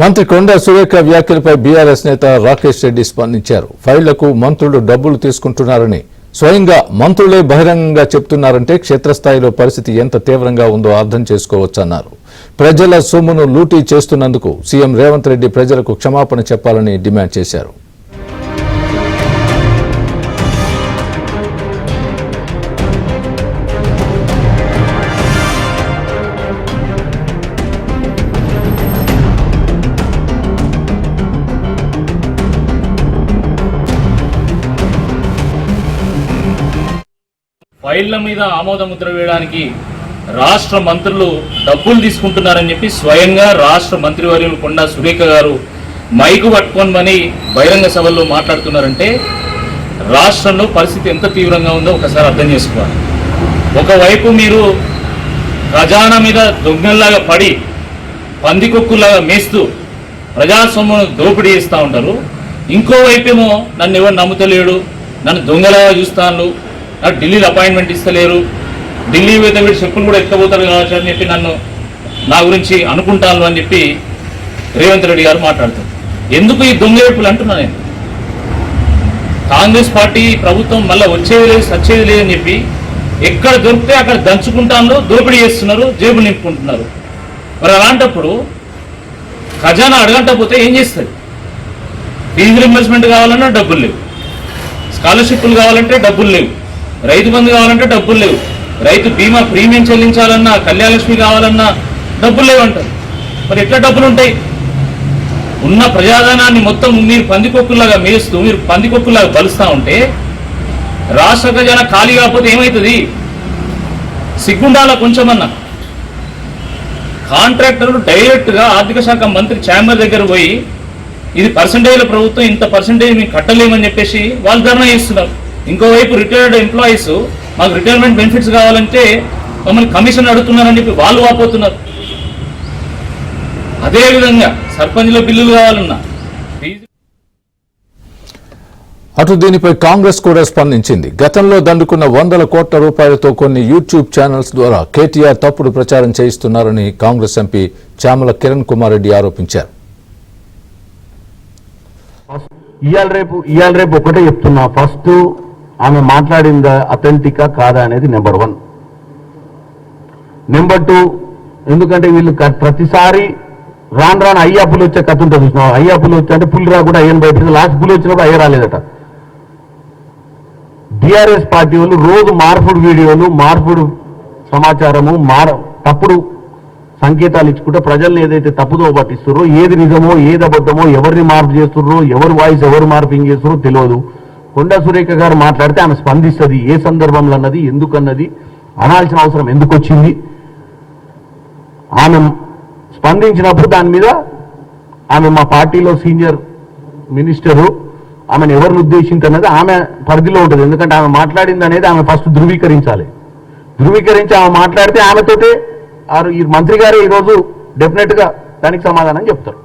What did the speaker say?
మంత్రి కొండా సురేఖ వ్యాఖ్యలపై బీఆర్ఎస్ నేత రాకేష్ రెడ్డి స్పందించారు. ఫైళ్లకు మంత్రులు డబ్బులు తీసుకుంటున్నారని స్వయంగా మంత్రులే బహిరంగంగా చెప్తున్నారంటే క్షేత్రస్థాయిలో పరిస్థితి ఎంత తీవ్రంగా ఉందో అర్థం చేసుకోవచ్చన్నారు. ప్రజల సొమ్మును లూటీ చేస్తున్నందుకు సీఎం రేవంత్ రెడ్డి ప్రజలకు క్షమాపణ చెప్పాలని డిమాండ్ చేశారు. ఫైళ్ల మీద ఆమోద ముద్ర వేయడానికి రాష్ట్ర మంత్రులు డబ్బులు తీసుకుంటున్నారని చెప్పి స్వయంగా రాష్ట్ర మంత్రివర్యులు కొండా సురేఖ గారు మైకు పట్టుకొని బహిరంగ సభల్లో మాట్లాడుతున్నారంటే రాష్ట్రంలో పరిస్థితి ఎంత తీవ్రంగా ఉందో ఒకసారి అర్థం చేసుకోవాలి. ఒకవైపు మీరు ఖజానా మీద దొంగల్లాగా పడి పందికొక్కులాగా మేస్తూ ప్రజాస్వామ్యం దోపిడీ చేస్తూ ఉంటారు. ఇంకోవైపేమో నన్ను ఎవరు నమ్ముతలేడు, నన్ను దొంగలాగా చూస్తాను, నాకు ఢిల్లీలో అపాయింట్మెంట్ ఇస్తలేరు, ఢిల్లీ పోతే వీడు చెప్పులు కూడా ఎక్కబోతారు కావచ్చు అని చెప్పి నన్ను నా గురించి అనుకుంటాను అని చెప్పి రేవంత్ రెడ్డి గారు మాట్లాడుతారు. ఎందుకు ఈ దొంగ ఏడుపులు అంటున్నా నేను? కాంగ్రెస్ పార్టీ ప్రభుత్వం మళ్ళీ వచ్చేది లేదు సచ్చేది లేదని చెప్పి ఎక్కడ దొరికితే అక్కడ దంచుకుంటాను, దోపిడీ చేస్తున్నారు, జేబులు నింపుకుంటున్నారు. మరి అలాంటప్పుడు ఖజానా అడగంటపోతే ఏం చేస్తుంది? ఫీజు రింబర్స్మెంట్ కావాలన్నా డబ్బులు లేవు, స్కాలర్షిప్లు కావాలంటే డబ్బులు లేవు, రైతు బంధు కావాలంటే డబ్బులు లేవు, రైతు బీమా ప్రీమియం చెల్లించాలన్నా, కళ్యాణలక్ష్మి కావాలన్నా డబ్బులు లేవంటారు. మరి ఎట్లా డబ్బులు ఉంటాయి? ఉన్న ప్రజాధనాన్ని మొత్తం మీరు పందికొక్కులాగా మేస్తూ, మీరు పందికొక్కులాగా బలుస్తూ ఉంటే రాష్ట్ర ఖజానా ఖాళీ కాకపోతే ఏమవుతుంది? సిగ్గుండాల కొంచెమన్నా. కాంట్రాక్టర్లు డైరెక్ట్గా ఆర్థిక శాఖ మంత్రి ఛాంబర్ దగ్గర పోయి ఇది పర్సంటేజ్ల ప్రభుత్వం, ఇంత పర్సంటేజ్ మేము కట్టలేమని చెప్పేసి వాళ్ళు ధర్నా చేస్తున్నారు. ఇంకోవైపు రిటైర్డ్ ఎంప్లాయీస్ మాకు రిటైర్మెంట్ బెనిఫిట్స్ కావాలంటే మమ్మల్ని కమిషన్ అడుగుతున్నారని చెప్పి వాళ్ళు వాపోతున్నారు. అదేవిధంగా సర్పంచ్ల బిల్లులు కావాలన్నా. అటు దీనిపై కాంగ్రెస్ కూడా స్పందించింది. గతంలో దండుకున్న 100 కోట్ల రూపాయలతో కొన్ని యూట్యూబ్ ఛానల్స్ ద్వారా కేటీఆర్ తప్పుడు ప్రచారం చేయిస్తున్నారని కాంగ్రెస్ ఎంపీ చామల కిరణ్ కుమార్ రెడ్డి ఆరోపించారు. ఇవాళ రేపు ఒకటే చెప్తున్నా, ఫస్ట్ ఆమె మాట్లాడిందా అథెంటికా కాదా అనేది నెంబర్ 1. నెంబర్ 2, ఎందుకంటే వీళ్ళు ప్రతిసారి రాను అయ్యా పులి వచ్చే కథ ఉంటుంది చూసినావు. అయ్యా పులి వచ్చి అంటే పులి రాకుండా అయ్యని బయట లాస్ట్ పులి వచ్చినప్పుడు అయ్య రాలేదట. బీఆర్ఎస్ పార్టీ వాళ్ళు రోజు మార్పుడు వీడియోలు, మార్పుడు సమాచారము, తప్పుడు సంకేతాలు ఇచ్చుకుంటే ప్రజల్ని ఏదైతే తప్పుదో పట్టిస్తున్నారో, ఏది నిజమో ఏది అబద్ధమో, ఎవరిని మార్పు చేస్తున్నారో, ఎవరు వాయిస్ ఎవరు మార్పింగ్ చేస్తున్నారో తెలియదు. కొండా సురేఖ గారు మాట్లాడితే ఆమె స్పందిస్తుంది. ఏ సందర్భంలో అన్నది, ఎందుకన్నది, అనాల్సిన అవసరం ఎందుకు వచ్చింది, ఆమె స్పందించినప్పుడు దాని మీద ఆమె మా పార్టీలో సీనియర్ మినిస్టరు, ఆమెను ఎవరిని ఉద్దేశించన్నది ఆమె పరిధిలో ఉంటుంది. ఎందుకంటే ఆమె మాట్లాడింది అనేది ఆమె ఫస్ట్ ధృవీకరించాలి. ధృవీకరించి ఆమె మాట్లాడితే ఆమెతోటే ఈ మంత్రి గారు ఈరోజు డెఫినెట్ గా దానికి సమాధానం చెప్తారు.